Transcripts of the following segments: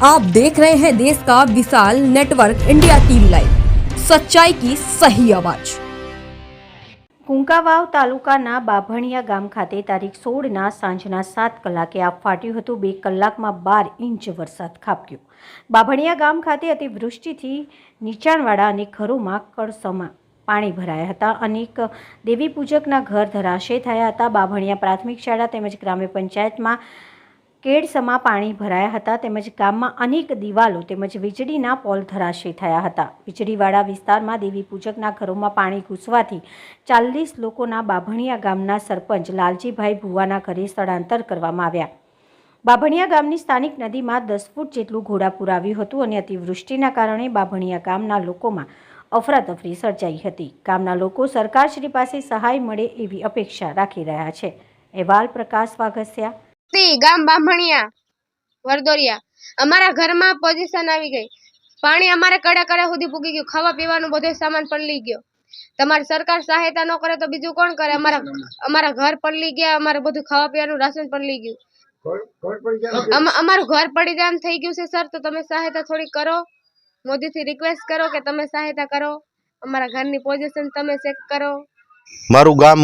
आप देख रहे हैं देश का विशाल नेटवर्क इंडिया टीवी लाइव, सच्चाई की सही आवाज। કુંકાવાવ તાલુકાના બાભણિયા ગામ ખાતે તારીખ 16ના સાંજના 7 કલાકે આપ ફાટ્યું હતું। 2 કલાકમાં 12 ઇંચ વરસાદ ખાબક્યો। બાભણિયા ગામ ખાતે અતિવૃષ્ટિથી નીચાણવાળા અનેક ઘરોમાં કળસમાં પાણી ભરાયા હતા। અનેક દેવી પૂજકના ઘર ધરાશય થયા હતા। બાભણિયા પ્રાથમિક શાળા તેમજ ગ્રામ્ય પંચાયતમાં કેડસમાં પાણી ભરાયા હતા તેમજ ગામમાં અનેક દિવાલો તેમજ વીજળીના પોલ ધરાશય થયા હતા। વીજળીવાળા વિસ્તારમાં દેવી પૂજકના ઘરોમાં પાણી ઘૂસવાથી 40 લોકોના બાભણિયા ગામના સરપંચ લાલજીભાઈ ભુવાના ઘરે સ્થળાંતર કરવામાં આવ્યા। બાભણિયા ગામની સ્થાનિક નદીમાં 10 ફૂટ જેટલું ઘોડાપૂર આવ્યું હતું અને અતિવૃષ્ટિના કારણે બાભણિયા ગામના લોકોમાં અફરાતફરી સર્જાઈ હતી। ગામના લોકો સરકારશ્રી પાસે સહાય મળે એવી અપેક્ષા રાખી રહ્યા છે। અહેવાલ પ્રકાશ વાઘસિયા, ગામ બાંભણિયા વરદોરિયા। અમારા ઘરમાં પોઝિશન આવી ગઈ। પાણી અમારે કડે કડે સુધી પૂગી ગયું। ખાવા પીવાનું બધો સામાન પલળી ગયો। તમારી સરકાર સહાયતા ન કરે તો બીજું કોણ કરે? અમારા ઘર પલળી ગયા। અમારે બધું ખાવા પીવાનું રાશન પલળી ગયું। અમારું ઘર પડી જાય એમ થઈ ગયું છે સર। તો તમે સહાયતા થોડી કરો। મોદીથી રિક્વેસ્ટ કરો કે તમે સહાયતા કરો। અમારા ઘરની પોઝિશન તમે ચેક કરો। મારું ગામ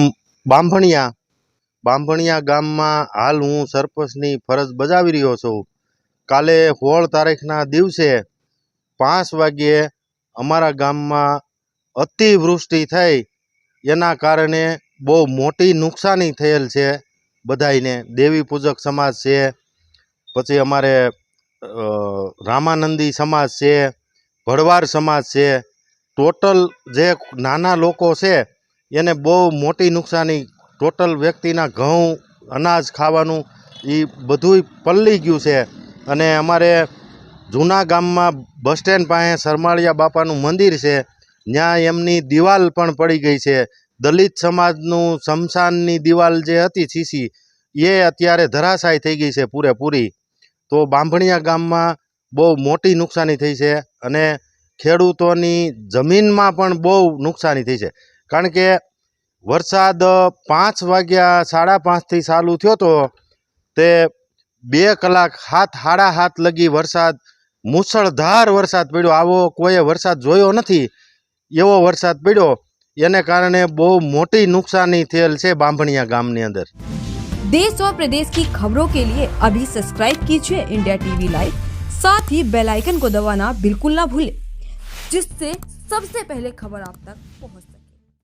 બાંભણિયા ગામમાં હાલ હું સરપંચની ફરજ બજાવી રહ્યો છું। કાલે 16 તારીખના દિવસે 5 વાગ્યે અમારા ગામમાં અતિવૃષ્ટિ થઈ, એના કારણે બહુ મોટી નુકસાની થયેલ છે બધાયને। દેવી પૂજક સમાજ છે, પછી અમારે રામાનંદી સમાજ છે, ભડવાર સમાજ છે। ટોટલ જે નાના લોકો છે એને બહુ મોટી નુકસાની। ટોટલ વ્યક્તિના ઘઉં અનાજ ખાવાનું એ બધુંય પલળી ગયું છે। અને અમારે જૂના ગામમાં બસ સ્ટેન્ડ પાસે સરમાળિયા બાપાનું મંદિર છે, ત્યાં એમની દિવાલ પણ પડી ગઈ છે। દલિત સમાજનું સ્મશાનની દિવાલ જે હતી સીસી, એ અત્યારે ધરાશાય થઈ ગઈ છે પૂરેપૂરી। તો બાંભણિયા ગામમાં બહુ મોટી નુકસાની થઈ છે અને ખેડૂતોની જમીનમાં પણ બહુ નુકસાની થઈ છે। કારણ કે વરસાદ 5 વાગ્યા 5:30થી ચાલુ થયો તો તે 2 કલાક 7 સાડા 7 લગી વરસાદ, મુસળધાર વરસાદ પડ્યો। આવો કોઈએ વરસાદ જોયો નથી, એવો વરસાદ પડ્યો। એને કારણે બહુ મોટી नुकसानी થયેલ છે બાંભણિયા ગામની અંદર। देश और प्रदेश की खबरों के लिए अभी सब्सक्राइब कीजिए इंडिया टीवी लाइव, साथ ही बेल आइकन को दबाना बिल्कुल ना भूलें, जिससे सबसे पहले खबर आप तक पहुंचे।